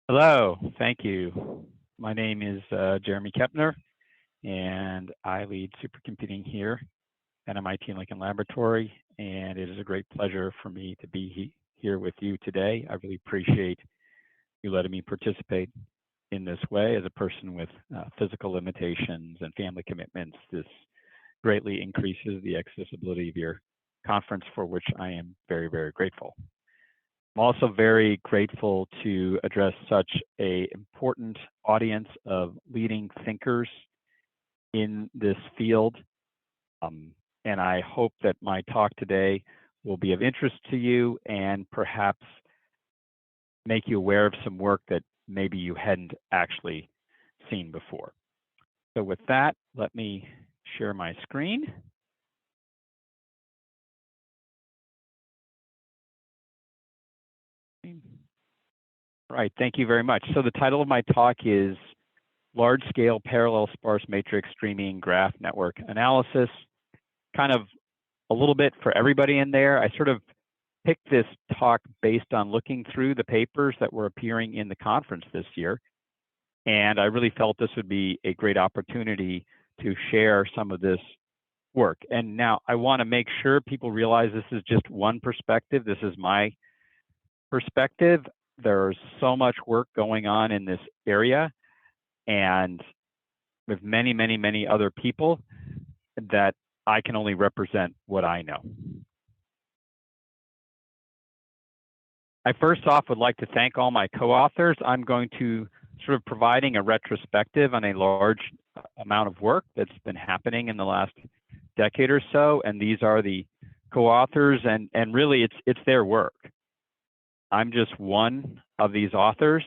Hello, thank you. My name is Jeremy Kepner, and I lead supercomputing here at MIT Lincoln Laboratory. And it is a great pleasure for me to be here with you today. I really appreciate you letting me participate in this way. As a person with physical limitations and family commitments, this greatly increases the accessibility of your conference, for which I am very, very grateful. I'm also very grateful to address such a important audience of leading thinkers in this field. Um, and I hope that my talk today will be of interest to you and perhaps make you aware of some work that maybe you hadn't actually seen before. So with that, let me share my screen. Right, thank you very much. So the title of my talk is Large-Scale Parallel Sparse Matrix Streaming Graph Network Analysis. Kind of a little bit for everybody in there. I sort of picked this talk based on looking through the papers that were appearing in the conference this year. And I really felt this would be a great opportunity to share some of this work. And now I want to make sure people realize this is just one perspective. This is my perspective. There's so much work going on in this area, and with many, many, many other people, that I can only represent what I know. I first off would like to thank all my co-authors. I'm going to sort of providing a retrospective on a large amount of work that's been happening in the last decade or so, and these are the co-authors, and really it's their work. I'm just one of these authors,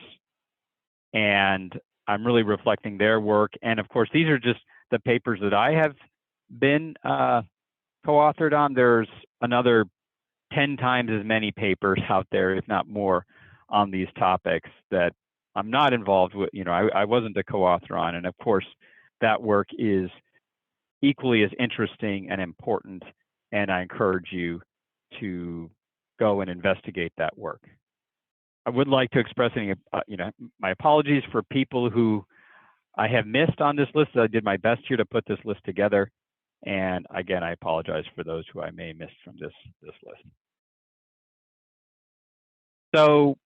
and I'm really reflecting their work. And of course, these are just the papers that I have been co-authored on. There's another 10 times as many papers out there, if not more, on these topics that I'm not involved with. I wasn't a co-author on, and of course, that work is equally as interesting and important, and I encourage you to go and investigate that work. I would like to express my apologies for people who I have missed on this list. I did my best here to put this list together, and again, I apologize for those who I may have missed from this list. So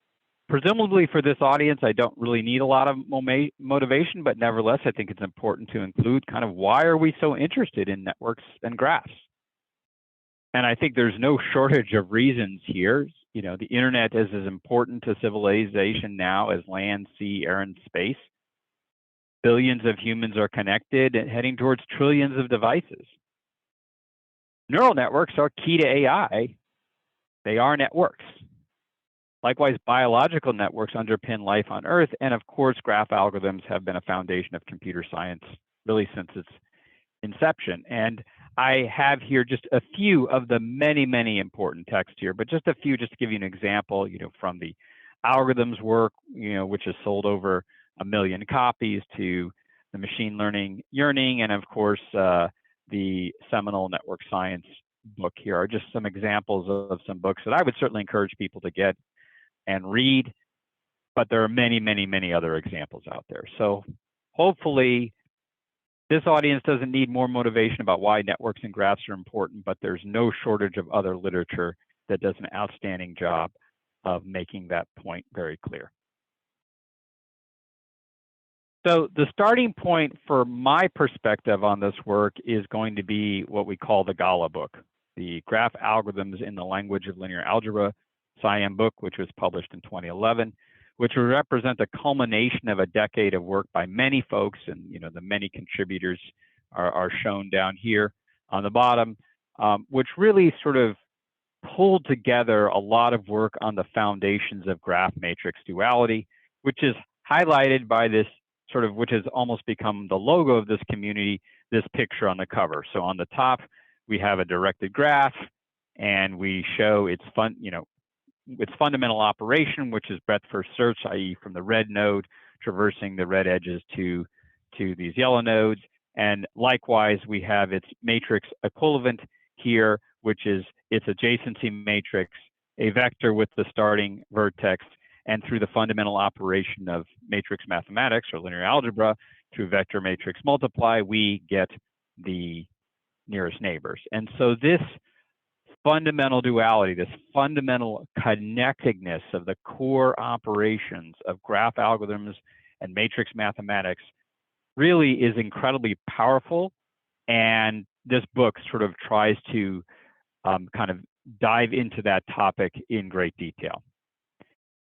presumably for this audience, I don't really need a lot of motivation, but nevertheless, I think it's important to include kind of why are we so interested in networks and graphs? And I think there's no shortage of reasons here. The internet is as important to civilization now as land, sea, air, and space. Billions of humans are connected and heading towards trillions of devices. Neural networks are key to AI. They are networks. Likewise, biological networks underpin life on Earth, and of course, graph algorithms have been a foundation of computer science really since its inception. And I have here just a few of the many, many important texts here, but just a few just to give you an example, from the algorithms work, which has sold over 1 million copies, to the machine learning yearning, and of course, the seminal network science book here are just some examples of some books that I would certainly encourage people to get and read, but there are many, many, many other examples out there. So hopefully this audience doesn't need more motivation about why networks and graphs are important, but there's no shortage of other literature that does an outstanding job of making that point very clear. So the starting point for my perspective on this work is going to be what we call the Gala book, the Graph Algorithms in the Language of Linear Algebra, SIAM book, which was published in 2011, which will represent the culmination of a decade of work by many folks, and the many contributors are shown down here on the bottom, which really sort of pulled together a lot of work on the foundations of graph matrix duality, which is highlighted by this sort of, which has almost become the logo of this community, this picture on the cover. So on the top, we have a directed graph, and we show its fundamental operation, which is breadth first search, i.e. from the red node, traversing the red edges to these yellow nodes. And likewise, we have its matrix equivalent here, which is its adjacency matrix, a vector with the starting vertex, and through the fundamental operation of matrix mathematics or linear algebra, through vector matrix multiply, we get the nearest neighbors. And so this fundamental duality, this fundamental connectedness of the core operations of graph algorithms and matrix mathematics really is incredibly powerful. And this book sort of tries to kind of dive into that topic in great detail.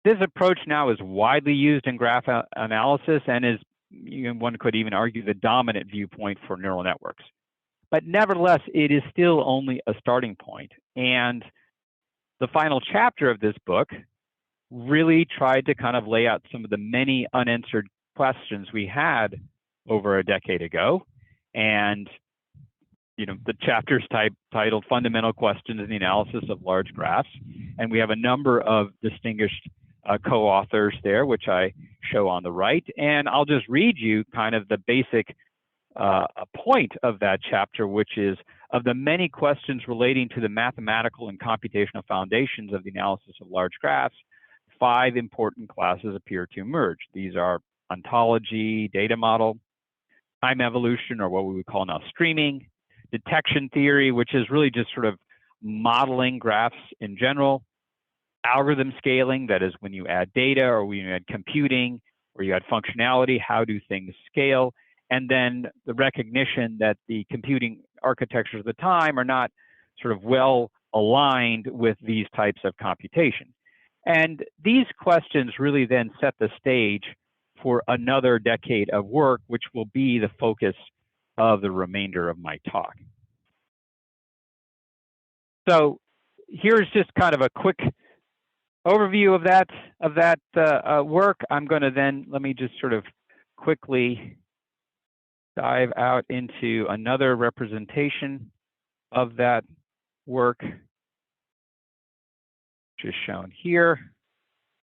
This approach now is widely used in graph analysis and is, one could even argue, the dominant viewpoint for neural networks. But nevertheless, it is still only a starting point. And the final chapter of this book really tried to kind of lay out some of the many unanswered questions we had over a decade ago. And the chapter's titled Fundamental Questions in the Analysis of Large Graphs. And we have a number of distinguished co-authors there, which I show on the right. And I'll just read you kind of the basic point of that chapter, which is, of the many questions relating to the mathematical and computational foundations of the analysis of large graphs, 5 important classes appear to emerge. These are ontology, data model, time evolution, or what we would call now streaming, detection theory, which is really just sort of modeling graphs in general, algorithm scaling, that is when you add data or when you add computing or you add functionality, how do things scale? And then the recognition that the computing architectures of the time are not sort of well aligned with these types of computation. And these questions really then set the stage for another decade of work, which will be the focus of the remainder of my talk. So here's just kind of a quick overview of that work. I'm going to then, let me just sort of quickly dive out into another representation of that work, which is shown here.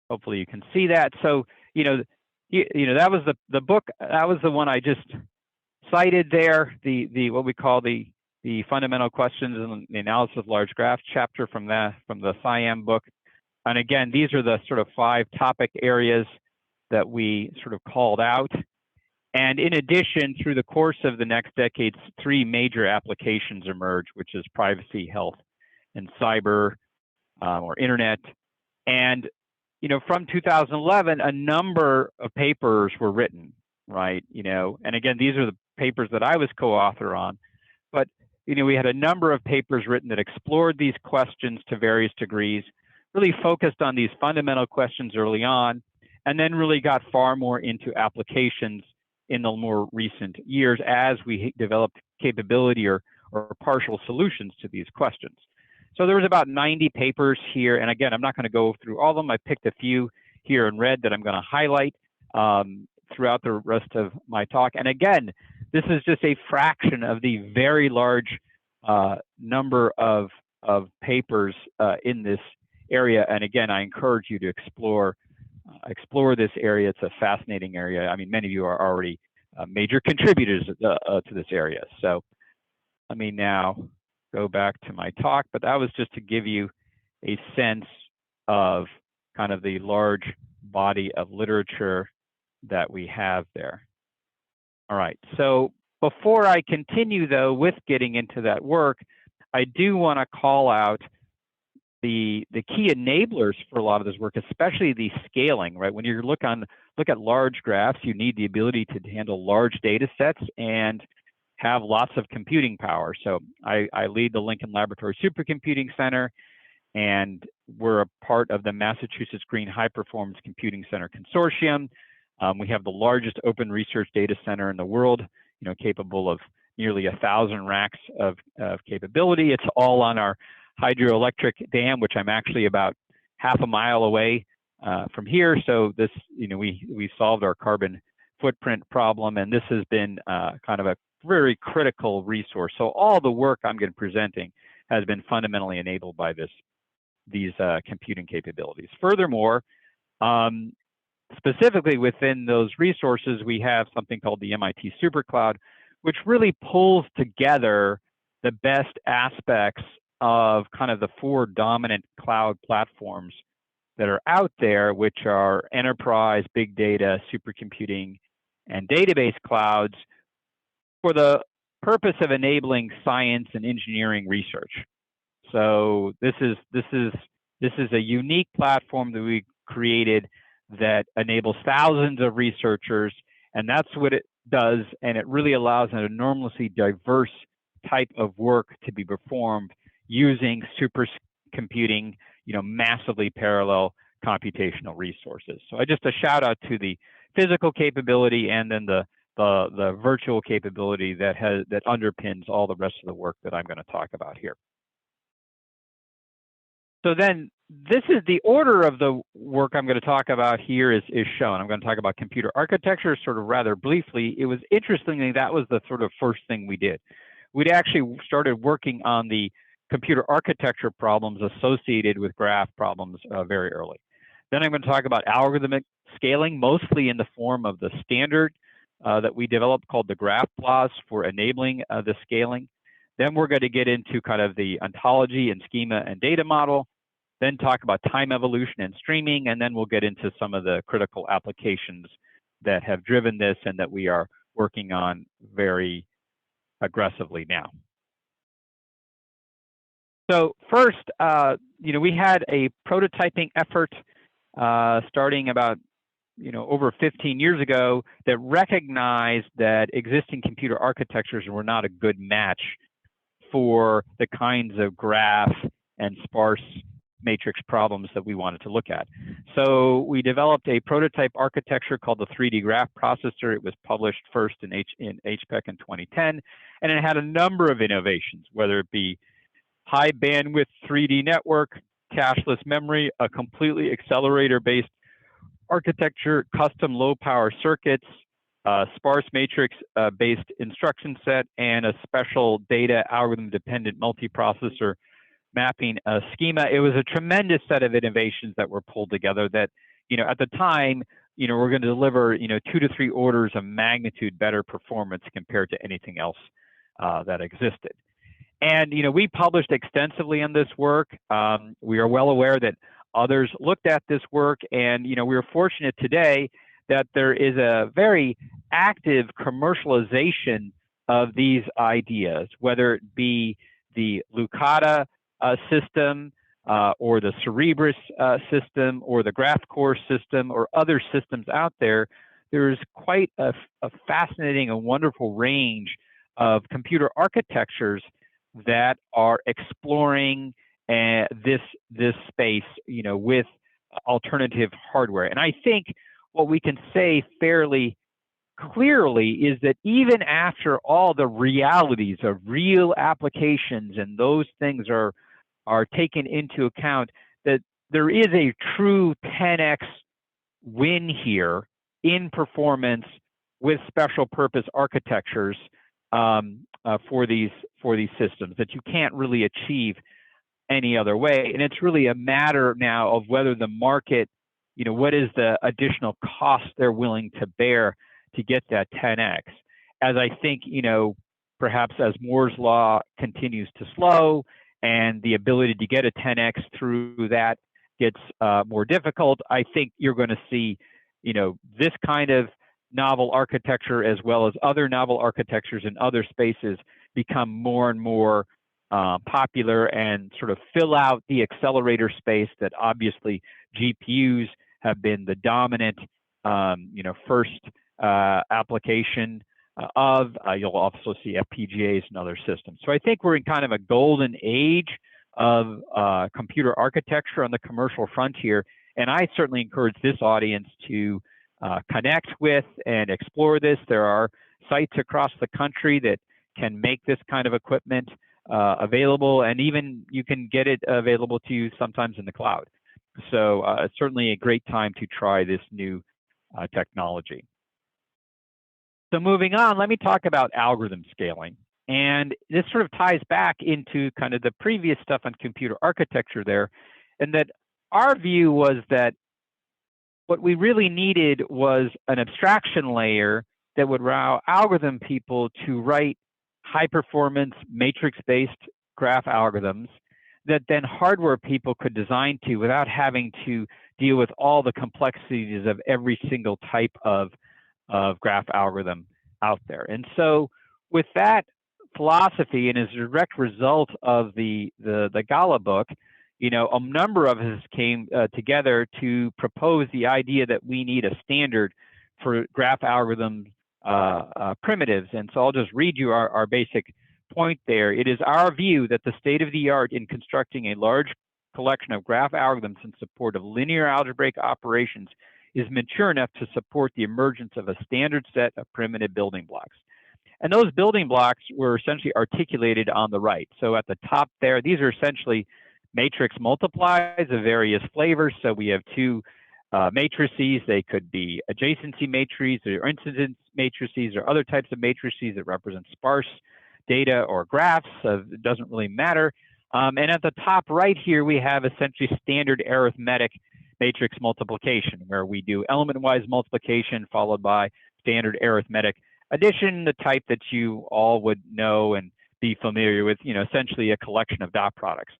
Hopefully you can see that. So, that was the book, that was the one I just cited there, the what we call the fundamental questions in the analysis of large graphs chapter from the SciAm book. And again, these are the sort of 5 topic areas that we sort of called out. And in addition, through the course of the next decade, 3 major applications emerge, which is privacy, health, and cyber, or internet. And from 2011, a number of papers were written, right? And again, these are the papers that I was co-author on. But we had a number of papers written that explored these questions to various degrees, really focused on these fundamental questions early on, and then really got far more into applications in the more recent years as we developed capability or partial solutions to these questions. So there was about 90 papers here. And again, I'm not going to go through all of them. I picked a few here in red that I'm going to highlight throughout the rest of my talk. And again, this is just a fraction of the very large number of papers in this area. And again, I encourage you to explore this area. It's a fascinating area. I mean, many of you are already major contributors to this area. So let me now go back to my talk, but that was just to give you a sense of kind of the large body of literature that we have there. All right, so before I continue though with getting into that work, I do want to call out the key enablers for a lot of this work, especially the scaling, right? When you look at large graphs, you need the ability to handle large data sets and have lots of computing power. So I lead the Lincoln Laboratory Supercomputing Center, and we're a part of the Massachusetts Green High Performance Computing Center Consortium. We have the largest open research data center in the world, capable of nearly 1,000 racks of capability. It's all on our hydroelectric dam, which I'm actually about half a mile away from here. So this, we solved our carbon footprint problem, and this has been kind of a very critical resource. So all the work I'm going to be presenting has been fundamentally enabled by these computing capabilities. Furthermore, specifically within those resources, we have something called the MIT SuperCloud, which really pulls together the best aspects of kind of the 4 dominant cloud platforms that are out there, which are enterprise, big data, supercomputing, and database clouds for the purpose of enabling science and engineering research. So this is a unique platform that we created that enables thousands of researchers, and that's what it does, and it really allows an enormously diverse type of work to be performed using supercomputing, massively parallel computational resources. So just a shout out to the physical capability and then the virtual capability that underpins all the rest of the work that I'm going to talk about here. So then this is the order of the work I'm going to talk about here is shown. I'm going to talk about computer architecture sort of rather briefly. It was interestingly, that was the sort of first thing we did. We'd actually started working on the computer architecture problems associated with graph problems very early. Then I'm going to talk about algorithmic scaling, mostly in the form of the standard that we developed called the GraphBLAS for enabling the scaling. Then we're going to get into kind of the ontology and schema and data model, then talk about time evolution and streaming, and then we'll get into some of the critical applications that have driven this and that we are working on very aggressively now. So first, we had a prototyping effort starting about over 15 years ago that recognized that existing computer architectures were not a good match for the kinds of graph and sparse matrix problems that we wanted to look at. So we developed a prototype architecture called the 3D graph processor. It was published first in HPEC in 2010, and it had a number of innovations, whether it be high bandwidth 3D network, cache-less memory, a completely accelerator-based architecture, custom low-power circuits, sparse matrix-based instruction set, and a special data algorithm-dependent multiprocessor mapping schema. It was a tremendous set of innovations that were pulled together that, at the time, we're going to deliver, 2 to 3 orders of magnitude better performance compared to anything else that existed. And, we published extensively on this work. We are well aware that others looked at this work, and, we are fortunate today that there is a very active commercialization of these ideas, whether it be the Lucada system or the Cerebras system or the GraphCore system or other systems out there. There's quite a fascinating and wonderful range of computer architectures that are exploring this space, with alternative hardware. And I think what we can say fairly clearly is that even after all the realities of real applications and those things are taken into account, that there is a true 10x win here in performance with special purpose architectures for these systems that you can't really achieve any other way. And it's really a matter now of whether the market, what is the additional cost they're willing to bear to get that 10x. As I think, perhaps as Moore's law continues to slow and the ability to get a 10x through that gets more difficult, I think you're going to see, this kind of novel architecture as well as other novel architectures in other spaces become more and more popular and sort of fill out the accelerator space that obviously GPUs have been the dominant, first application of. You'll also see FPGAs and other systems. So I think we're in kind of a golden age of computer architecture on the commercial frontier, and I certainly encourage this audience to connect with and explore this. There are sites across the country that can make this kind of equipment available, and even you can get it available to you sometimes in the cloud. So it's certainly a great time to try this new technology. So moving on, let me talk about algorithm scaling. And this sort of ties back into kind of the previous stuff on computer architecture there, and that our view was that what we really needed was an abstraction layer that would allow algorithm people to write high-performance matrix-based graph algorithms that then hardware people could design to without having to deal with all the complexities of every single type of graph algorithm out there. And so with that philosophy, and as a direct result of the Gala book, you know, a number of us came together to propose the idea that we need a standard for graph algorithm primitives. And so I'll just read you our basic point there. It is our view that the state of the art in constructing a large collection of graph algorithms in support of linear algebraic operations is mature enough to support the emergence of a standard set of primitive building blocks. And those building blocks were essentially articulated on the right. So at the top there, these are essentially matrix multiplies of various flavors. So we have two matrices. They could be adjacency matrices or incidence matrices or other types of matrices that represent sparse data or graphs. It doesn't really matter. And at the top right here, we have essentially standard arithmetic matrix multiplication, where we do element-wise multiplication followed by standard arithmetic addition, the type that you all would know and be familiar with, you know, essentially a collection of dot products.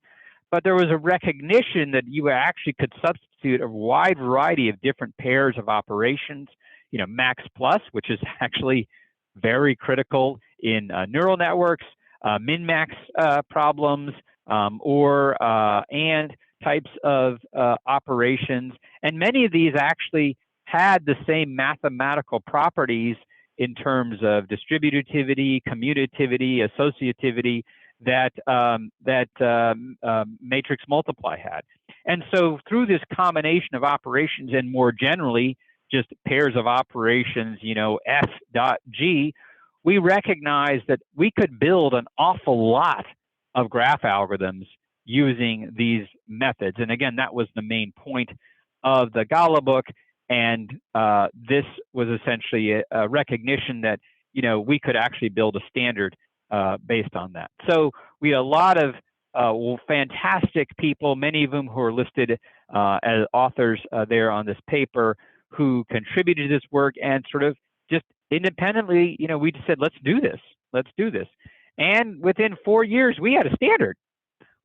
But there was a recognition that you actually could substitute a wide variety of different pairs of operations, you know, max plus, which is actually very critical in neural networks, min-max problems, or and types of operations. And many of these actually had the same mathematical properties in terms of distributivity, commutativity, associativity that matrix multiply had. And so through this combination of operations and more generally just pairs of operations, you know, F dot G, we recognized that we could build an awful lot of graph algorithms using these methods. And again, that was the main point of the Gala book. And this was essentially a recognition that, you know, we could actually build a standard based on that. So we had a lot of fantastic people, many of them who are listed as authors there on this paper, who contributed to this work, and sort of just independently, you know, we just said, let's do this. And within 4 years, we had a standard.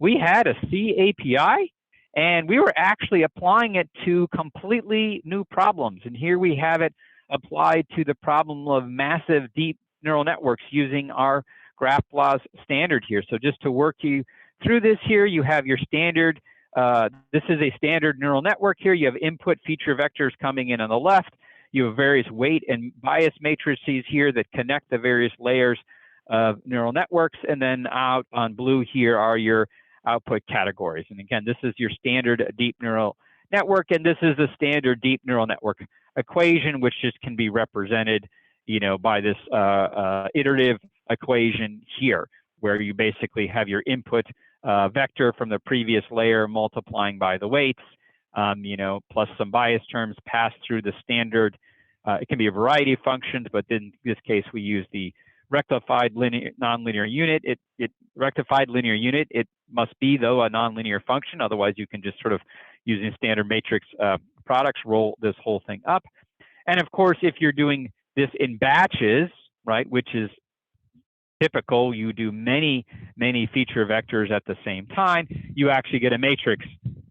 We had a C API, and we were actually applying it to completely new problems. And here we have it applied to the problem of massive deep neural networks using our GraphBLAS standard here. So just to work you through this here, you have your standard. This is a standard neural network here. You have input feature vectors coming in on the left. You have various weight and bias matrices here that connect the various layers of neural networks. And then out on blue here are your output categories. And again, this is your standard deep neural network, and this is the standard deep neural network equation, which just can be represented, you know, by this iterative equation here, where you basically have your input vector from the previous layer multiplying by the weights, you know, plus some bias terms passed through the standard. It can be a variety of functions, but in this case, we use the rectified nonlinear unit. Rectified linear unit. It must be, though, a nonlinear function. Otherwise, you can just sort of, using standard matrix products, roll this whole thing up. And of course, if you're doing this in batches, right, which is typical, you do many feature vectors at the same time, you actually get a matrix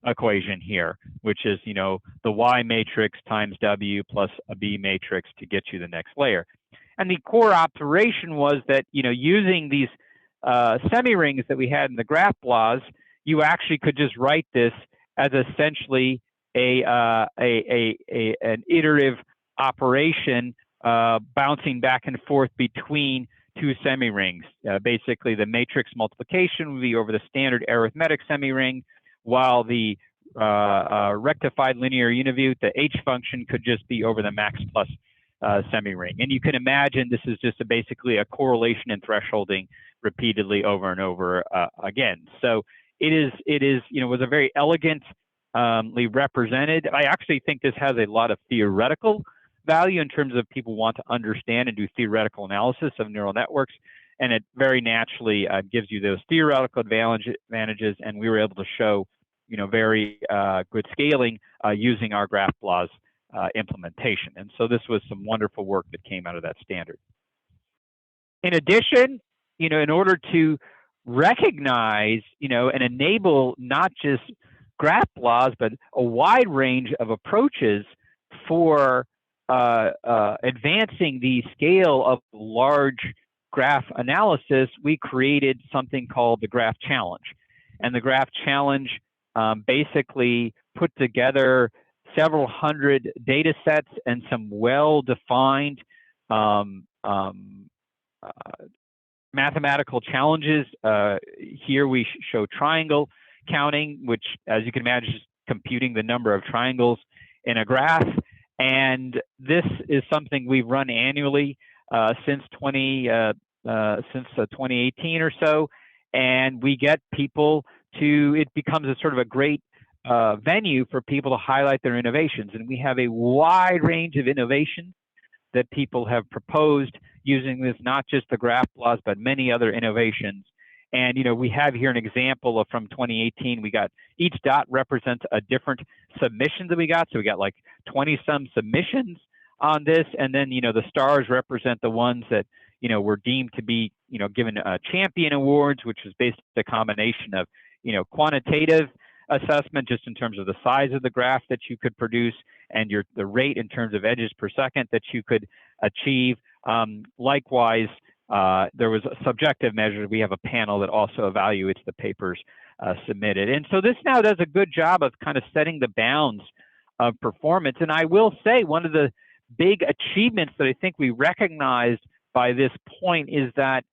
equation here, which is, you know, the Y matrix times W plus a B matrix to get you the next layer. And the core operation was that, you know, using these semi-rings that we had in the GraphBLAS, you actually could just write this as essentially an iterative operation bouncing back and forth between two semi-rings. Basically, the matrix multiplication would be over the standard arithmetic semi-ring, while the rectified linear univute, the H function, could just be over the max plus semi-ring. And you can imagine this is just basically a correlation and thresholding repeatedly over and over again. So it is, you know, was a very elegantly represented. I actually think this has a lot of theoretical value in terms of people want to understand and do theoretical analysis of neural networks. And it very naturally gives you those theoretical advantages. And we were able to show, you know, very good scaling using our GraphBLAS implementation. And so this was some wonderful work that came out of that standard. In addition, you know, in order to recognize, you know, and enable not just graph BLAS, but a wide range of approaches for advancing the scale of large graph analysis. We created something called the Graph Challenge. And the Graph Challenge basically put together several hundred data sets and some well-defined mathematical challenges. Here we show triangle counting, which, as you can imagine, is computing the number of triangles in a graph. And this is something we've run annually since 2018 or so. And we get people to, it becomes a sort of a great venue for people to highlight their innovations. And we have a wide range of innovations that people have proposed using this, not just the graph BLAS, but many other innovations. And, you know, we have here an example of from 2018. We got, each dot represents a different submission that we got. So we got like 20-some submissions on this. And then, you know, the stars represent the ones that, you know, were deemed to be, you know, given champion awards, which is basically a combination of, you know, quantitative assessment just in terms of the size of the graph that you could produce and the rate in terms of edges per second that you could achieve. Likewise, there was a subjective measure. We have a panel that also evaluates the papers submitted. And so this now does a good job of kind of setting the bounds of performance. And I will say one of the big achievements that I think we recognized by this point is that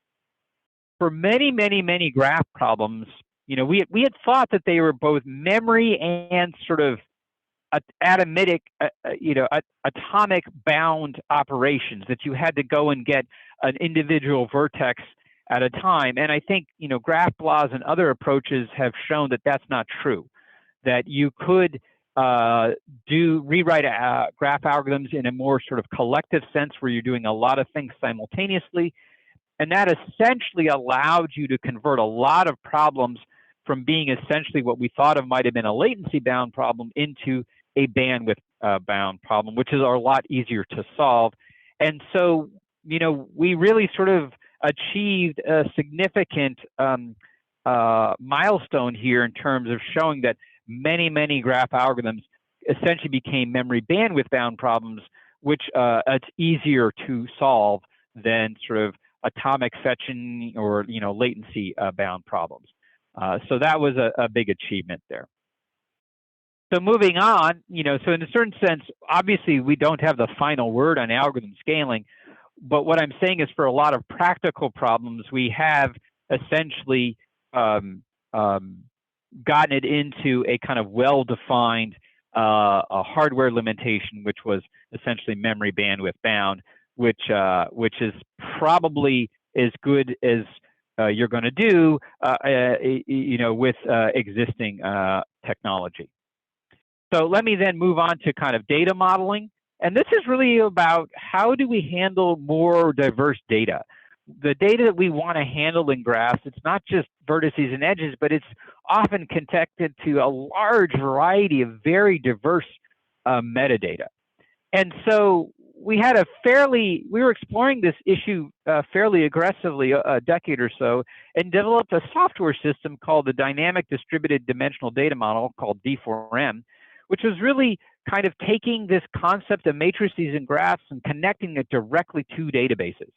for many, many, many graph problems, you know, we had thought that they were both memory and sort of atomic bound operations, that you had to go and get an individual vertex at a time. And I think, you know, graph BLAS and other approaches have shown that that's not true, that you could rewrite graph algorithms in a more sort of collective sense where you're doing a lot of things simultaneously. And that essentially allowed you to convert a lot of problems from being essentially what we thought of might have been a latency bound problem into a bandwidth bound problem, which is a lot easier to solve. And so, you know, we really sort of achieved a significant milestone here in terms of showing that many, many graph algorithms essentially became memory bandwidth bound problems, which it's easier to solve than sort of atomic fetching or, you know, latency bound problems. So that was a big achievement there. So moving on, you know, so in a certain sense, obviously we don't have the final word on algorithm scaling, but what I'm saying is for a lot of practical problems, we have essentially gotten it into a kind of well-defined a hardware limitation, which was essentially memory bandwidth bound, which is probably as good as you're going to do, you know, with existing technology. So let me then move on to kind of data modeling. And this is really about how do we handle more diverse data? The data that we want to handle in graphs, it's not just vertices and edges, but it's often connected to a large variety of very diverse metadata. And so we were exploring this issue fairly aggressively a decade or so, and developed a software system called the Dynamic Distributed Dimensional Data Model, called D4M, which was really kind of taking this concept of matrices and graphs and connecting it directly to databases.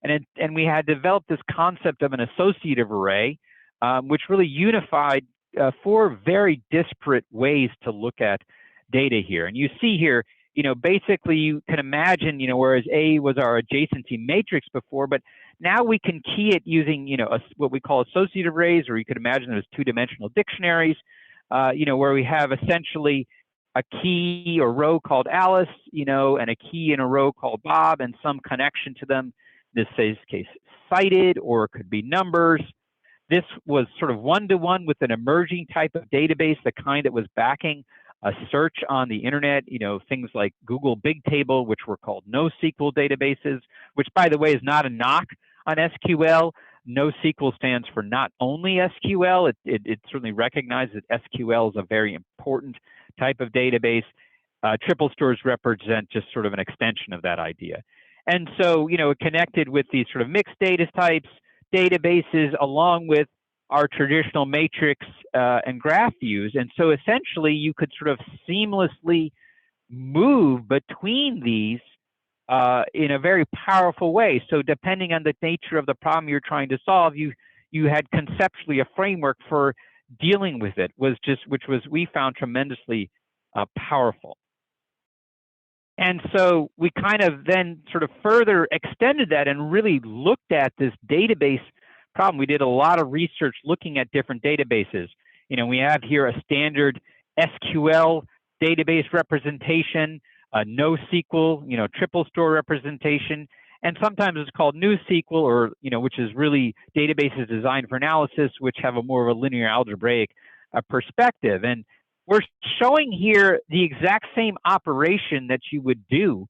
And we had developed this concept of an associative array, which really unified four very disparate ways to look at data here. And you see here, you know, basically you can imagine, you know, whereas A was our adjacency matrix before, but now we can key it using, you know, what we call associative arrays, or you could imagine it as two-dimensional dictionaries, you know, where we have essentially a key or row called Alice, you know, and a key in a row called Bob, and some connection to them. This case cited, or it could be numbers. This was sort of one-to-one with an emerging type of database, the kind that was backing a search on the internet, you know, things like Google Bigtable, which were called NoSQL databases, which, by the way, is not a knock on SQL. NoSQL stands for not only SQL, it certainly recognizes that SQL is a very important type of database. Triple stores represent just sort of an extension of that idea. And so, you know, it connected with these sort of mixed data types, databases, along with our traditional matrix and graph views. And so essentially you could sort of seamlessly move between these in a very powerful way. So depending on the nature of the problem you're trying to solve, you had conceptually a framework for dealing with it, which we found tremendously powerful. And so we kind of then sort of further extended that and really looked at this database problem. We did a lot of research looking at different databases. You know, we have here a standard SQL database representation, a NoSQL, you know, triple store representation, and sometimes it's called NewSQL, or, you know, which is really databases designed for analysis, which have a more of a linear algebraic perspective. And we're showing here the exact same operation that you would do.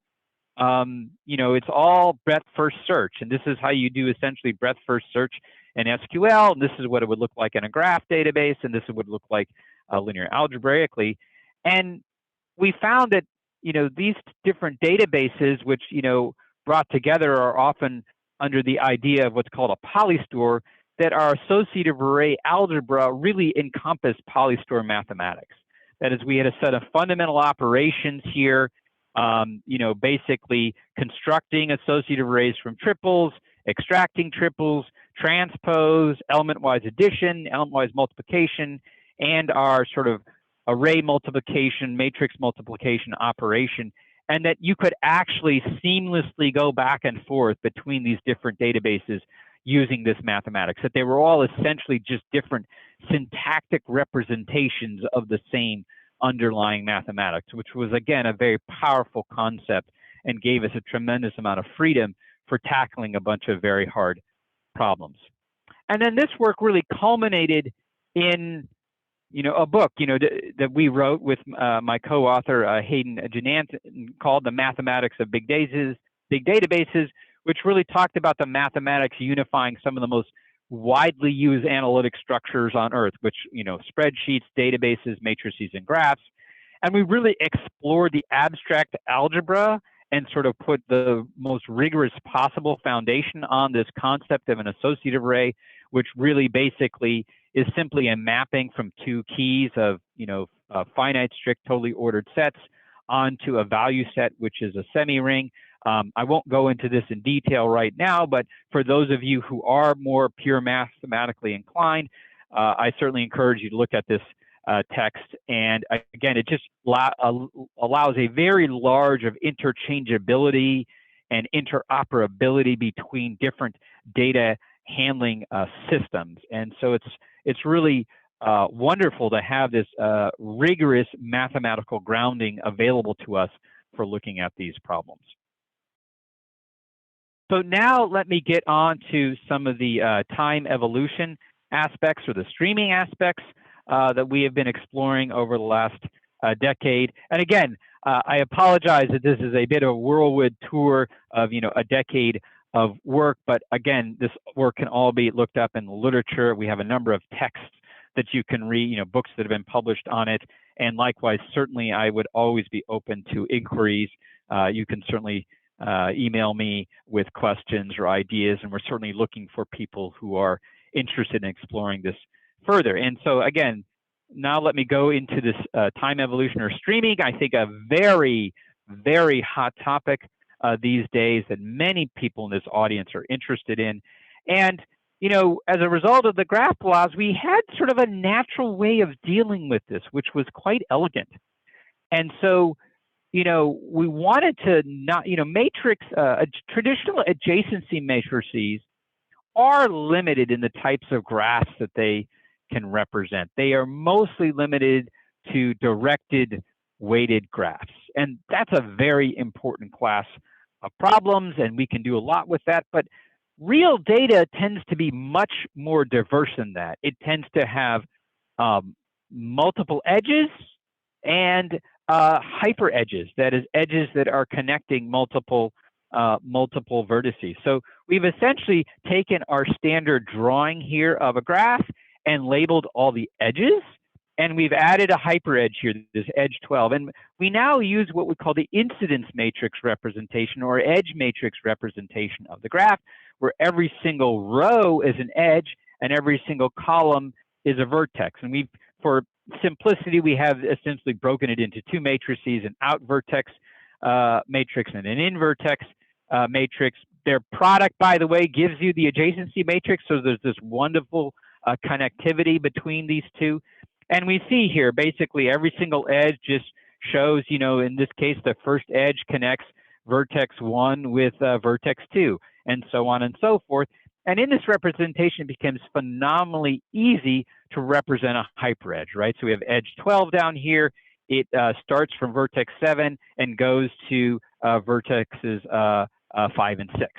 You know, it's all breadth first search, and this is how you do essentially breadth first search in SQL. And this is what it would look like in a graph database, and this is what it would look like linear algebraically. And we found that, you know, these different databases, which, you know, brought together, are often under the idea of what's called a polystore, that our associative array algebra really encompass polystore mathematics. That is, we had a set of fundamental operations here, you know, basically constructing associative arrays from triples, extracting triples, transpose, element-wise addition, element-wise multiplication, and our sort of array multiplication, matrix multiplication operation, and that you could actually seamlessly go back and forth between these different databases using this mathematics, that they were all essentially just different syntactic representations of the same underlying mathematics, which was, again, a very powerful concept and gave us a tremendous amount of freedom for tackling a bunch of very hard problems. And then this work really culminated in, you know, a book, you know, that we wrote with my co-author, Hayden Janant, called The Mathematics of Big Databases, which really talked about the mathematics unifying some of the most widely used analytic structures on Earth, which, you know, spreadsheets, databases, matrices, and graphs. And we really explored the abstract algebra and sort of put the most rigorous possible foundation on this concept of an associative array, which really basically is simply a mapping from two keys of, you know, finite, strict, totally ordered sets onto a value set, which is a semi-ring. I won't go into this in detail right now, but for those of you who are more pure mathematically inclined, I certainly encourage you to look at this text. And again, it just allows a very large of interchangeability and interoperability between different data handling systems. And so it's really wonderful to have this rigorous mathematical grounding available to us for looking at these problems. So now let me get on to some of the time evolution aspects, or the streaming aspects that we have been exploring over the last decade. And again, I apologize that this is a bit of a whirlwind tour of, you know, a decade of work, but again, this work can all be looked up in the literature. We have a number of texts that you can read, you know, books that have been published on it. And likewise, certainly I would always be open to inquiries. You can certainly email me with questions or ideas, and we're certainly looking for people who are interested in exploring this further. And so again, now let me go into this time evolution or streaming. I think a very, very hot topic these days that many people in this audience are interested in. And, you know, as a result of the graph laws, we had sort of a natural way of dealing with this, which was quite elegant. And so, you know, we wanted to not, you know, matrix, traditional adjacency matrices are limited in the types of graphs that they can represent. They are mostly limited to directed weighted graphs. And that's a very important class of problems, and we can do a lot with that. But real data tends to be much more diverse than that. It tends to have multiple edges and hyper edges, that is, edges that are connecting multiple vertices. So we've essentially taken our standard drawing here of a graph and labeled all the edges, and we've added a hyperedge here, this edge 12. And we now use what we call the incidence matrix representation, or edge matrix representation of the graph, where every single row is an edge and every single column is a vertex. And for simplicity, we have essentially broken it into two matrices, an out vertex matrix and an in vertex matrix. Their product, by the way, gives you the adjacency matrix, so there's this wonderful connectivity between these two. And we see here, basically, every single edge just shows, in this case, the first edge connects vertex 1 with vertex 2, and so on and so forth. And in this representation, it becomes phenomenally easy to represent a hyperedge, right? So we have edge 12 down here. It starts from vertex 7 and goes to vertexes 5 and 6.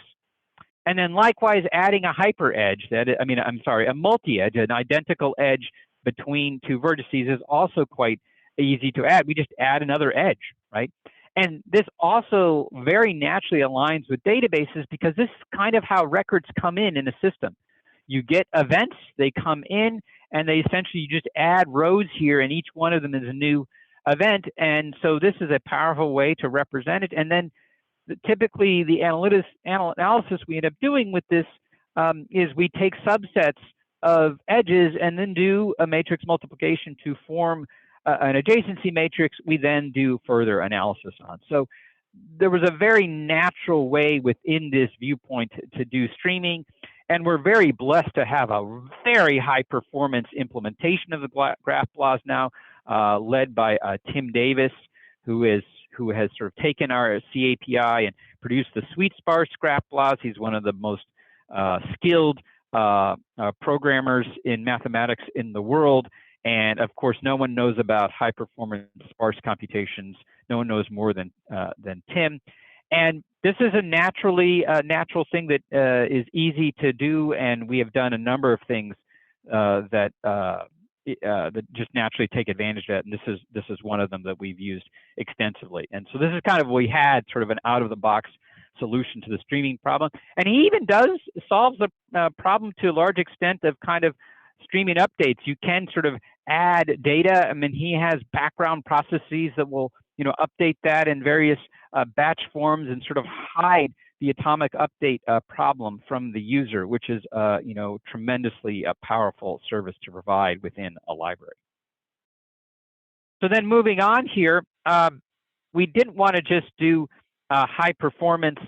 And then likewise, adding a hyperedge, a multi-edge, an identical edge between two vertices is also quite easy to add. We just add another edge, right? And this also very naturally aligns with databases, because this is kind of how records come in a system. You get events, they come in, and they essentially, you just add rows here, and each one of them is a new event. And so this is a powerful way to represent it. And then typically the analysis we end up doing with this is we take subsets of edges and then do a matrix multiplication to form an adjacency matrix we then do further analysis on. So there was a very natural way within this viewpoint to do streaming, and we're very blessed to have a very high performance implementation of the GraphBLAS now, led by Tim Davis, who has sort of taken our CAPI and produced the SuiteSparse GraphBLAS. He's one of the most skilled programmers in mathematics in the world. And of course, no one knows about high performance sparse computations. No one knows more than Tim. And this is a natural thing that is easy to do. And we have done a number of things that just naturally take advantage of that. And this is one of them that we've used extensively. And so this is kind of, we had sort of an out of the box solution to the streaming problem. And he even solves the problem to a large extent of kind of streaming updates. You can sort of add data. I mean, he has background processes that will, update that in various batch forms and sort of hide the atomic update problem from the user, which is, tremendously a powerful service to provide within a library. So then moving on here, we didn't want to just do high performance.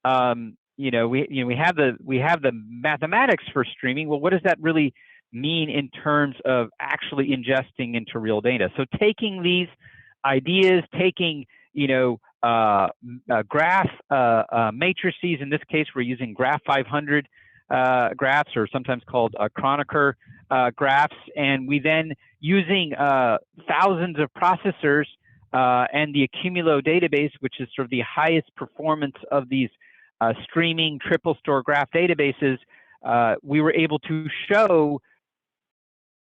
We have the mathematics for streaming. Well, what does that really mean in terms of actually ingesting into real data? So taking these ideas, taking graph matrices. In this case, we're using Graph 500 graphs, or sometimes called Kronecker graphs, and we then using thousands of processors and the Accumulo database, which is sort of the highest performance of these streaming triple store graph databases, we were able to show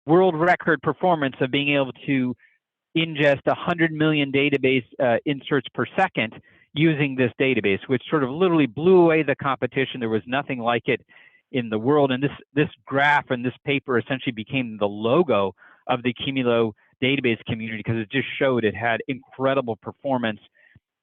world record performance of being able to ingest 100 million database inserts per second using this database, which sort of literally blew away the competition. There was nothing like it in the world. And this graph and this paper essentially became the logo of the Accumulo database community, because it just showed it had incredible performance.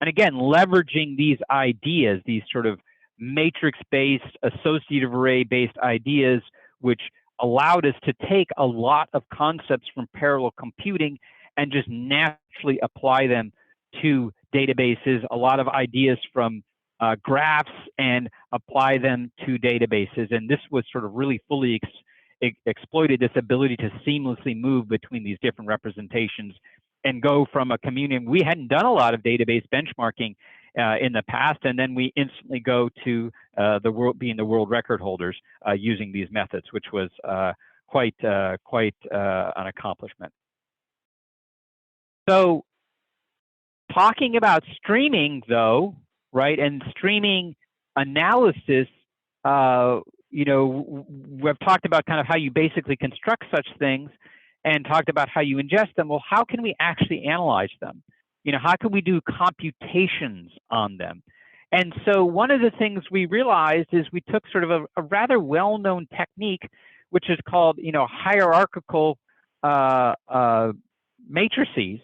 And again, leveraging these ideas, these sort of matrix-based, associative array-based ideas, which allowed us to take a lot of concepts from parallel computing and just naturally apply them to databases, a lot of ideas from graphs, and apply them to databases. And this was sort of really fully exploited, this ability to seamlessly move between these different representations and go from a community. We hadn't done a lot of database benchmarking in the past, and then we instantly go to being the world record holders using these methods, which was quite an accomplishment. So talking about streaming though, right, and streaming analysis, we've talked about kind of how you basically construct such things and talked about how you ingest them. Well, how can we actually analyze them? How can we do computations on them? And so one of the things we realized is we took sort of a rather well-known technique, which is called, hierarchical matrices.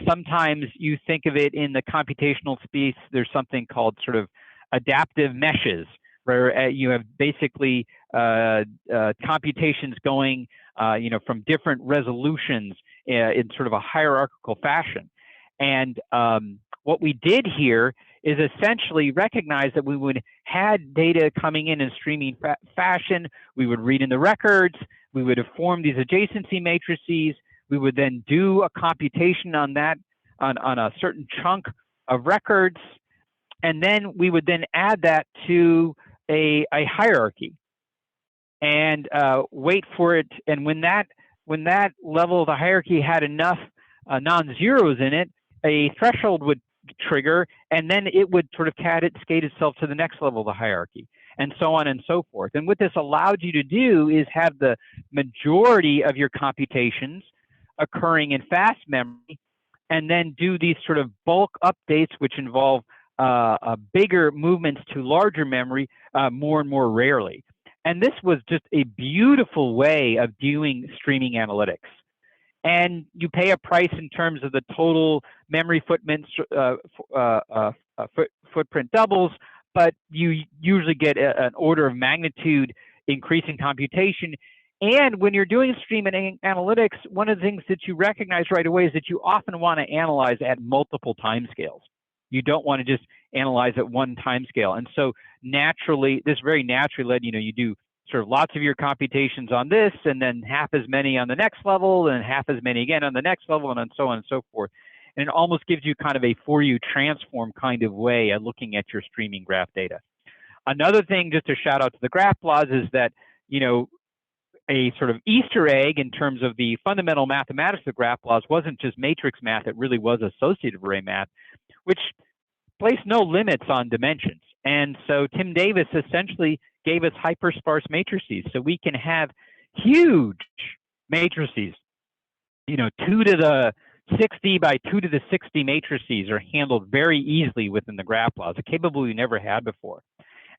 Sometimes you think of it in the computational space, there's something called sort of adaptive meshes, where you have basically computations going, from different resolutions in sort of a hierarchical fashion. And what we did here is essentially recognize that we would had data coming in streaming fashion. We would read in the records. We would have formed these adjacency matrices. We would then do a computation on that, on a certain chunk of records. And then we would then add that to a hierarchy and wait for it. And when that level of the hierarchy had enough non-zeros in it, a threshold would trigger, and then it would sort of cascade itself to the next level of the hierarchy, and so on and so forth. And what this allowed you to do is have the majority of your computations occurring in fast memory, and then do these sort of bulk updates, which involve bigger movements to larger memory more and more rarely. And this was just a beautiful way of doing streaming analytics. And you pay a price in terms of the total memory footprint doubles, but you usually get an order of magnitude increase in computation. And when you're doing streaming analytics, one of the things that you recognize right away is that you often want to analyze at multiple timescales. You don't want to just analyze at one timescale. And so naturally, this very naturally led, you do sort of lots of your computations on this, and then half as many on the next level, and half as many again on the next level, and so on and so forth. And it almost gives you kind of a Fourier transform kind of way of looking at your streaming graph data. Another thing, just to shout out to the GraphPlots, is that, a sort of Easter egg in terms of the fundamental mathematics of GraphPlots wasn't just matrix math, it really was associative array math, which placed no limits on dimensions. And so Tim Davis essentially gave us hypersparse matrices. So we can have huge matrices, 2 to the 60 by 2 to the 60 matrices are handled very easily within the GraphPlots, a capability we never had before.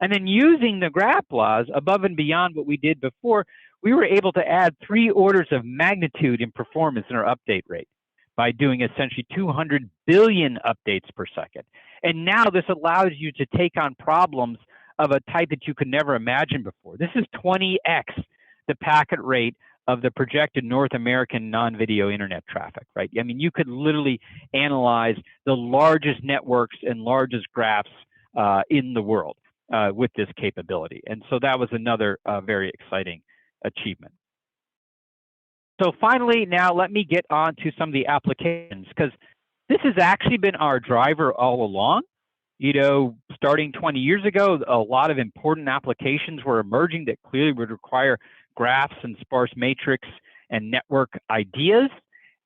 And then using the GraphPlots above and beyond what we did before, we were able to add 3 orders of magnitude in performance in our update rate by doing essentially 200 billion updates per second. And now this allows you to take on problems of a type that you could never imagine before. This is 20x the packet rate of the projected North American non-video internet traffic, right? I mean, you could literally analyze the largest networks and largest graphs in the world with this capability. And so that was another very exciting achievement. So finally, now let me get on to some of the applications, because this has actually been our driver all along. Starting 20 years ago, a lot of important applications were emerging that clearly would require graphs and sparse matrix and network ideas.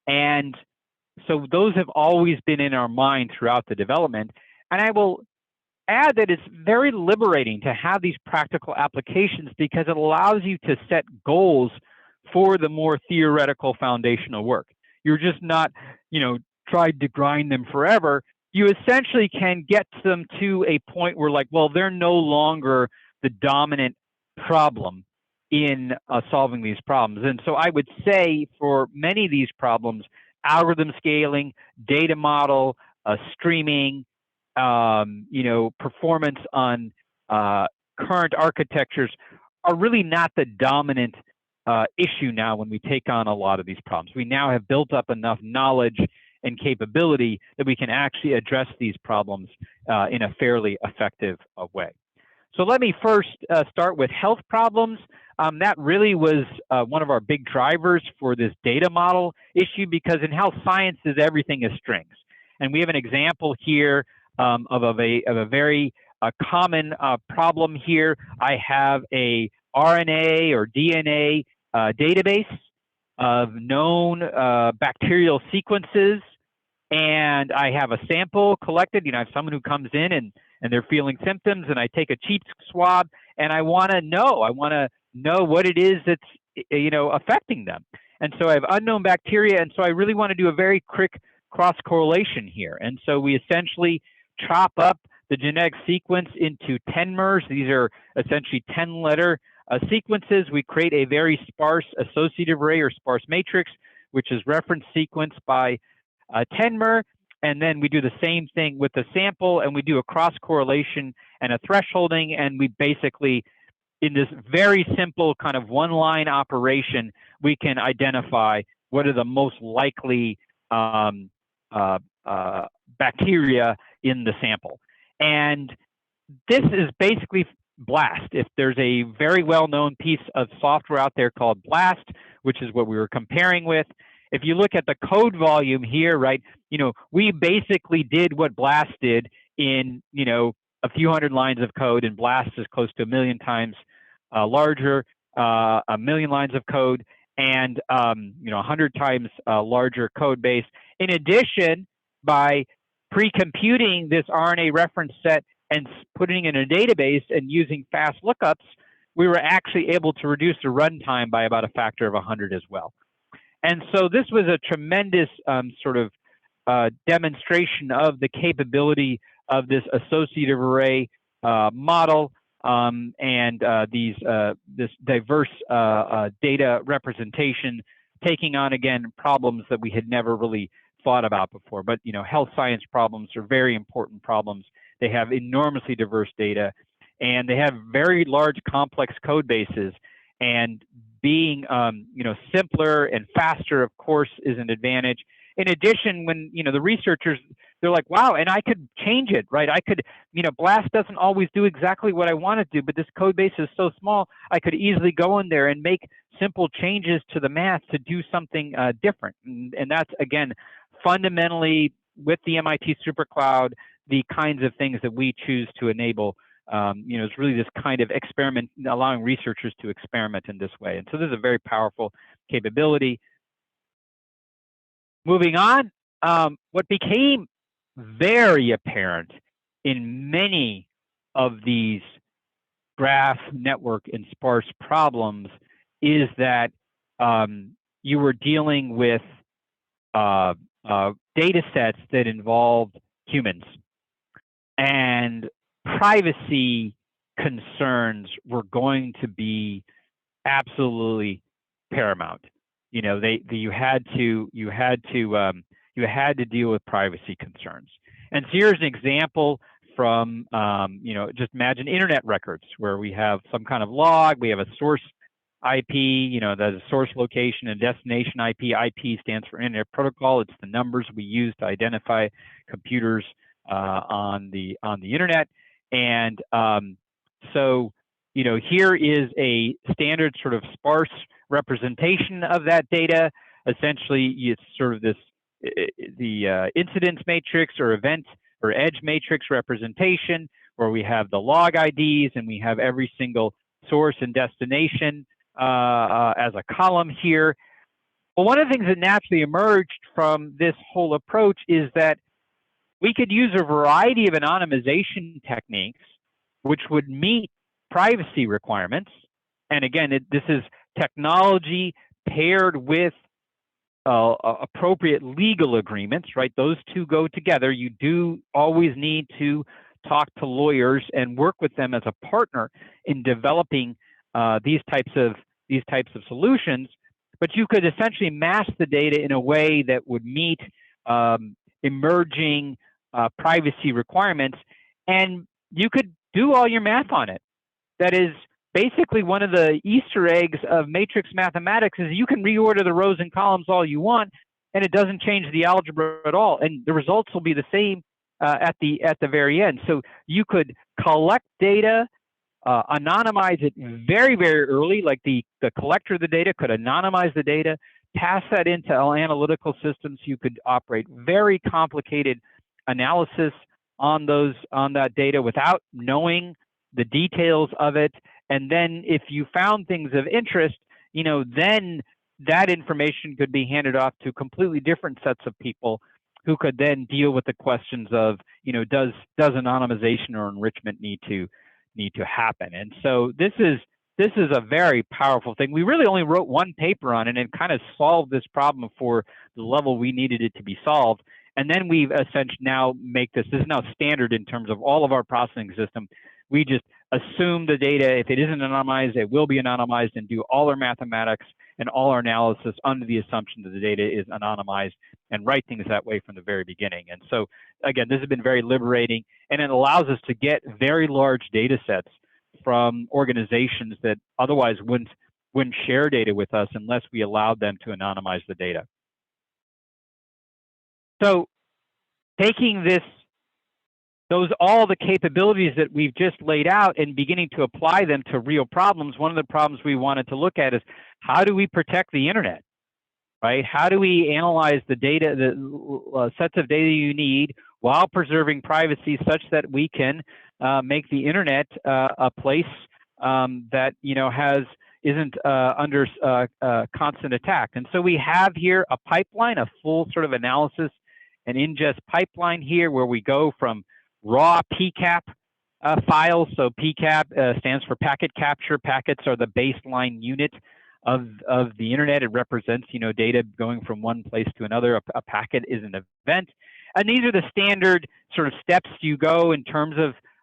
And so those have always been in our mind throughout the development. And I will add that it's very liberating to have these practical applications, because it allows you to set goals for the more theoretical foundational work. You're just not, tried to grind them forever. You essentially can get them to a point where, they're no longer the dominant problem in solving these problems. And so I would say for many of these problems, algorithm scaling, data model, streaming, performance on current architectures are really not the dominant issue now when we take on a lot of these problems. We now have built up enough knowledge and capability that we can actually address these problems in a fairly effective way. So let me first start with health problems. That really was one of our big drivers for this data model issue, because in health sciences, everything is strings. And we have an example here of a very common problem here. I have a RNA or DNA database of known bacterial sequences, and I have a sample collected. I have someone who comes in and they're feeling symptoms, and I take a cheek swab, and I want to know what it is that's affecting them. And so I have unknown bacteria, and so I really want to do a very quick cross correlation here. And so we essentially chop up the genetic sequence into 10 mers. These are essentially 10-letter sequences. We create a very sparse associative array or sparse matrix, which is reference sequenced by 10 mer. And then we do the same thing with the sample, and we do a cross correlation and a thresholding, and we basically, in this very simple kind of one-line operation, we can identify what are the most likely bacteria in the sample. And this is basically BLAST. If there's a very well-known piece of software out there called BLAST, which is what we were comparing with, if you look at the code volume here, right, we basically did what BLAST did in, a few hundred lines of code, and BLAST is close to 1 million times larger, 1 million lines of code, and 100 times larger code base. In addition, by pre-computing this RNA reference set and putting it in a database and using fast lookups, we were actually able to reduce the runtime by about a factor of 100 as well. And so this was a tremendous sort of demonstration of the capability of this associative array model and this diverse data representation, taking on, again, problems that we had never really thought about before. But, health science problems are very important problems. They have enormously diverse data, and they have very large, complex code bases. And being, simpler and faster, of course, is an advantage. In addition, when, the researchers, they're like, wow, and I could change it, right? I could, BLAST doesn't always do exactly what I want to do, but this code base is so small, I could easily go in there and make simple changes to the math to do something different. And that's, again, fundamentally, with the MIT SuperCloud, the kinds of things that we choose to enable. It's really this kind of experiment, allowing researchers to experiment in this way. And so this is a very powerful capability. Moving on, what became very apparent in many of these graph, network, and sparse problems is that you were dealing with data sets that involved humans, and privacy concerns were going to be absolutely paramount. You had to deal with privacy concerns. And so here's an example from just imagine internet records where we have some kind of log, we have a source IP, there's a source location and destination IP. IP stands for Internet Protocol. It's the numbers we use to identify computers on the internet. And so here is a standard sort of sparse representation of that data. Essentially, it's sort of the incidence matrix or event or edge matrix representation, where we have the log IDs and we have every single source and destination as a column here. Well, one of the things that naturally emerged from this whole approach is that we could use a variety of anonymization techniques which would meet privacy requirements. And again, this is technology paired with appropriate legal agreements, right? Those two go together. You do always need to talk to lawyers and work with them as a partner in developing these types of solutions. But you could essentially mask the data in a way that would meet emerging privacy requirements, and you could do all your math on it. That is basically one of the Easter eggs of matrix mathematics, is you can reorder the rows and columns all you want, and it doesn't change the algebra at all, and the results will be the same at the very end. So you could collect data, anonymize it very, very early, like the collector of the data could anonymize the data, pass that into analytical systems. You could operate very complicated analysis on that data without knowing the details of it. And then if you found things of interest, then that information could be handed off to completely different sets of people who could then deal with the questions of, does anonymization or enrichment need to happen? And so this is a very powerful thing. We really only wrote one paper on it and kind of solved this problem for the level we needed it to be solved. And then we've essentially now this is now standard in terms of all of our processing system. We just assume the data, if it isn't anonymized, it will be anonymized, and do all our mathematics and all our analysis under the assumption that the data is anonymized, and write things that way from the very beginning. And so again, this has been very liberating, and it allows us to get very large data sets from organizations that otherwise wouldn't share data with us unless we allowed them to anonymize the data. So taking all the capabilities that we've just laid out and beginning to apply them to real problems, one of the problems we wanted to look at is how do we protect the internet, right? How do we analyze the data, the sets of data you need while preserving privacy such that we can make the internet a place that, you know, isn't under constant attack. And so we have here a pipeline, a full sort of analysis and ingest pipeline here where we go from raw PCAP files. So PCAP stands for packet capture. Packets are the baseline unit of the internet. It represents, you know, data going from one place to another. A packet is an event. And these are the standard sort of steps you go in terms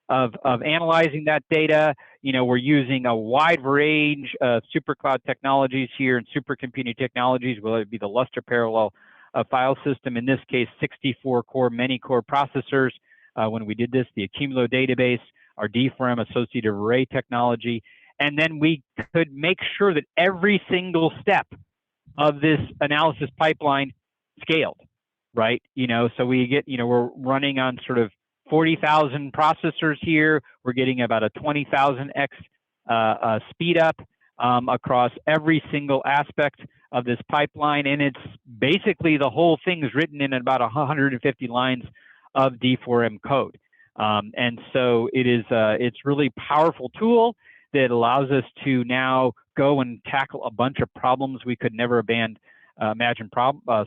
of analyzing that data. You know, we're using a wide range of supercloud technologies here and supercomputing technologies, whether it be the Lustre parallel file system, in this case, 64-core, many-core processors. When we did this, the Accumulo database, our D4M associative array technology, and then we could make sure that every single step of this analysis pipeline scaled, right? You know, so we get, you know, we're running on sort of 40,000 processors here. We're getting about a 20,000x speed up across every single aspect of this pipeline. And it's basically the whole thing is written in about 150 lines of D4M code. And so it's really powerful tool that allows us to now go and tackle a bunch of problems we could never imagine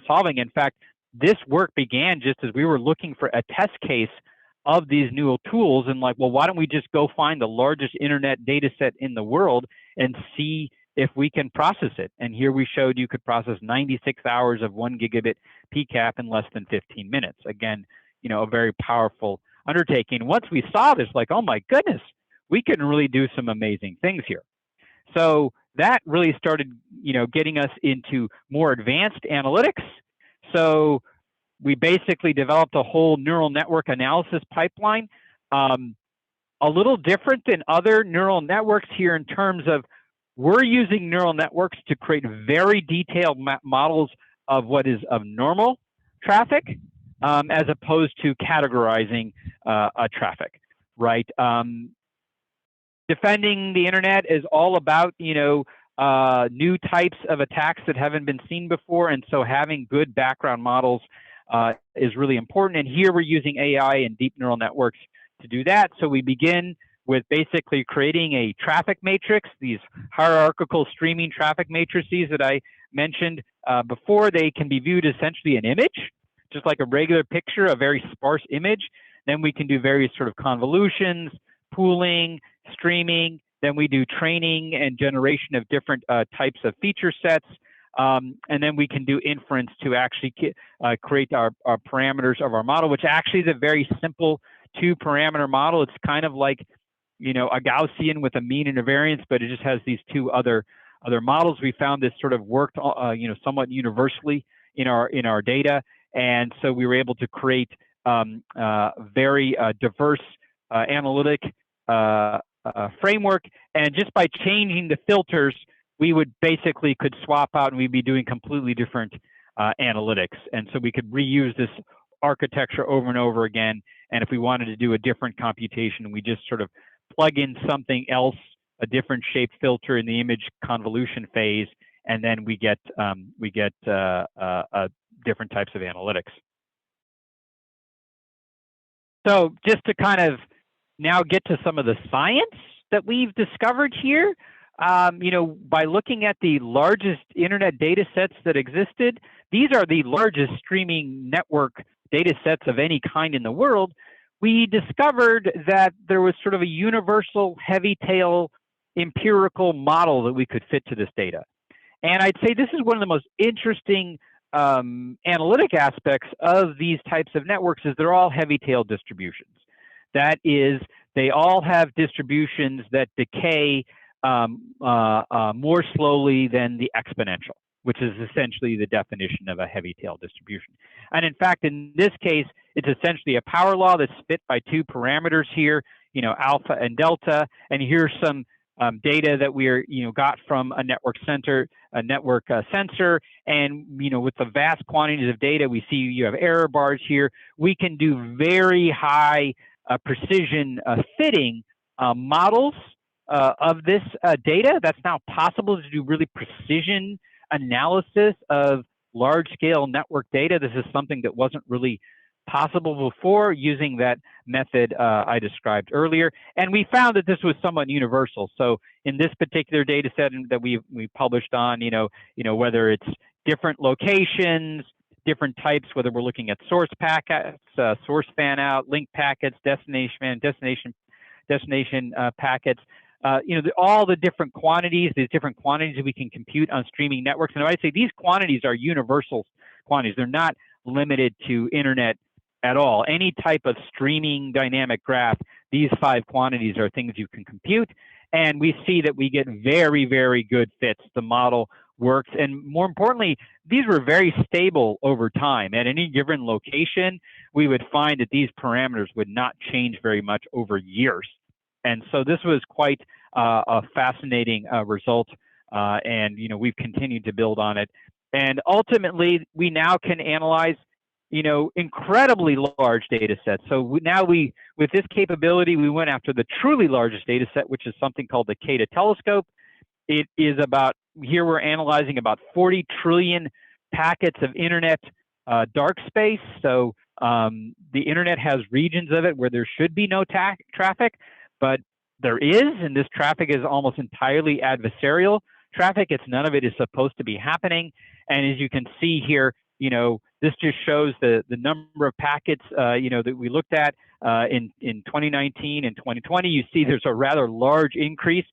solving. In fact, this work began just as we were looking for a test case of these new tools and like, well, why don't we just go find the largest internet data set in the world and see if we can process it. And here we showed you could process 96 hours of 1 gigabit PCAP in less than 15 minutes. Again, you know, a very powerful undertaking. Once we saw this, like, oh my goodness, we can really do some amazing things here. So that really started, you know, getting us into more advanced analytics. So we basically developed a whole neural network analysis pipeline, a little different than other neural networks here in terms of we're using neural networks to create very detailed models of what is of normal traffic, as opposed to categorizing a traffic, right? Defending the internet is all about, you know, new types of attacks that haven't been seen before, and so having good background models is really important. And here we're using AI and deep neural networks to do that. So we begin with basically creating a traffic matrix, these hierarchical streaming traffic matrices that I mentioned before. They can be viewed essentially an image, just like a regular picture, a very sparse image. Then we can do various sort of convolutions, pooling, streaming. Then we do training and generation of different types of feature sets. And then we can do inference to actually create our parameters of our model, which actually is a very simple 2-parameter model. It's kind of like, you know, a Gaussian with a mean and a variance, but it just has these two other models. We found this sort of worked, you know, somewhat universally in our data, and so we were able to create very diverse analytic framework. And just by changing the filters, we would basically could swap out and we'd be doing completely different analytics. And so we could reuse this architecture over and over again. And if we wanted to do a different computation, we just sort of plug in something else, a different shape filter in the image convolution phase, and then we get different types of analytics. So just to kind of now get to some of the science that we've discovered here, you know, by looking at the largest internet data sets that existed, these are the largest streaming network data sets of any kind in the world. We discovered that there was sort of a universal heavy tail empirical model that we could fit to this data. And I'd say this is one of the most interesting analytic aspects of these types of networks is they're all heavy tail distributions. That is, they all have distributions that decay more slowly than the exponential, which is essentially the definition of a heavy tail distribution. And in fact, in this case, it's essentially a power law that's fit by two parameters here, alpha and delta. And here's some data that we're, got from a network sensor. And, with the vast quantities of data, we see you have error bars here. We can do very high precision fitting models of this data. That's now possible to do really precision analysis of large-scale network data. This is something that wasn't really possible before using that method I described earlier. And we found that this was somewhat universal. So in this particular data set that we published on, whether it's different locations, different types, whether we're looking at source packets, source fan out, link packets, destination packets, all the different quantities, these different quantities that we can compute on streaming networks. And I say these quantities are universal quantities. They're not limited to internet at all. Any type of streaming dynamic graph, these 5 quantities are things you can compute. And we see that we get very, very good fits. The model works. And more importantly, these were very stable over time. At any given location, we would find that these parameters would not change very much over years. And so this was quite a fascinating result. And, we've continued to build on it. And ultimately, we now can analyze, incredibly large data sets. So with this capability, we went after the truly largest data set, which is something called the CADA telescope. It is here we're analyzing about 40 trillion packets of internet dark space. So the internet has regions of it where there should be no traffic, but there is, and this traffic is almost entirely adversarial traffic. None of it is supposed to be happening. And as you can see here, this just shows the number of packets, that we looked at in 2019 and 2020. You see there's a rather large increase,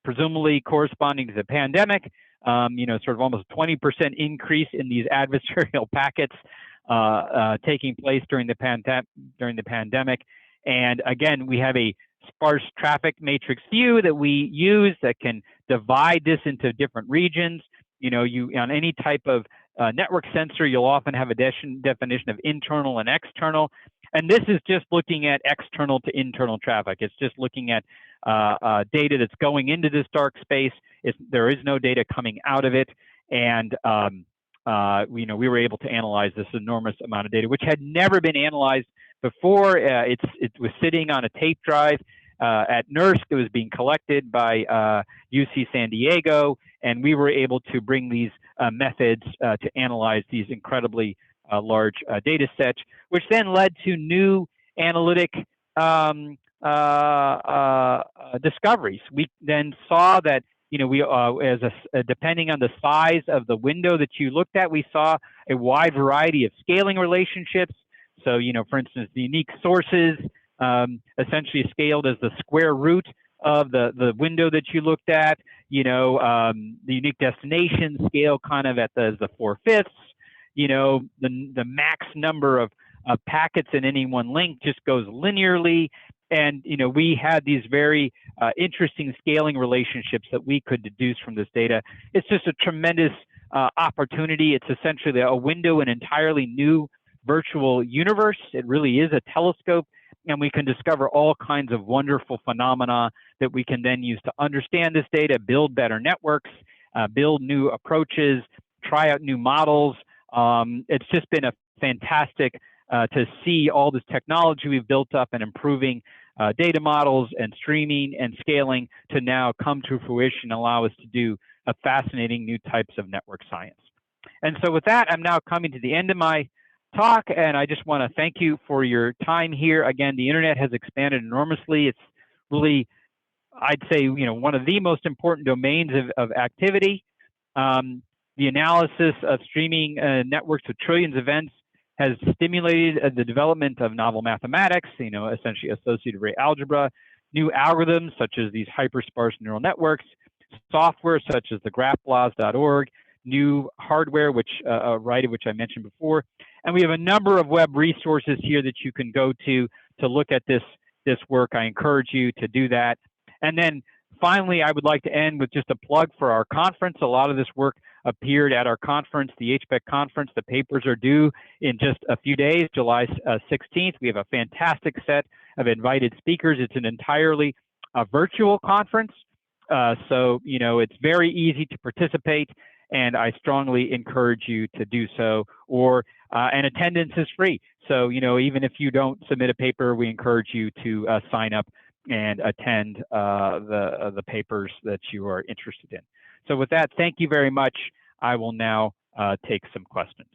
presumably corresponding to the pandemic, sort of almost 20% increase in these adversarial packets taking place during the pandemic. And again, we have a sparse traffic matrix view that we use that can divide this into different regions. On any type of network sensor, you'll often have a definition of internal and external. And this is just looking at external to internal traffic. It's just looking at data that's going into this dark space. There is no data coming out of it. And we were able to analyze this enormous amount of data, which had never been analyzed before. It was sitting on a tape drive at NERSC. It was being collected by UC San Diego, and we were able to bring these methods to analyze these incredibly large data sets, which then led to new analytic discoveries. We then saw that depending on the size of the window that you looked at, we saw a wide variety of scaling relationships. So, for instance, the unique sources essentially scaled as the square root of the window that you looked at. The unique destination scale kind of as the 4/5. The max number of packets in any one link just goes linearly. And, we had these very interesting scaling relationships that we could deduce from this data. It's just a tremendous opportunity. It's essentially a window in an entirely new virtual universe. It really is a telescope, and we can discover all kinds of wonderful phenomena that we can then use to understand this data, build better networks, build new approaches, try out new models. It's just been a fantastic to see all this technology we've built up and improving data models and streaming and scaling to now come to fruition and allow us to do a fascinating new types of network science. And so with that, I'm now coming to the end of my talk, and I just want to thank you for your time here. Again, the internet has expanded enormously. It's really, I'd say, one of the most important domains of activity. The analysis of streaming networks with trillions of events has stimulated the development of novel mathematics, essentially associative ray algebra, new algorithms such as these hypersparse neural networks, software such as the graphblaze.org, new hardware, which I mentioned before. And we have a number of web resources here that you can go to look at this work. I encourage you to do that. And then Finally, I would like to end with just a plug for our conference. A lot of this work appeared at our conference, the HPEC conference. The papers are due in just a few days, July 16th. We have a fantastic set of invited speakers. It's an entirely virtual conference. So, you know, it's very easy to participate, and I strongly encourage you to do so, and attendance is free. So, you know, even if you don't submit a paper, we encourage you to sign up and attend the papers that you are interested in. So with that, thank you very much. I will now take some questions.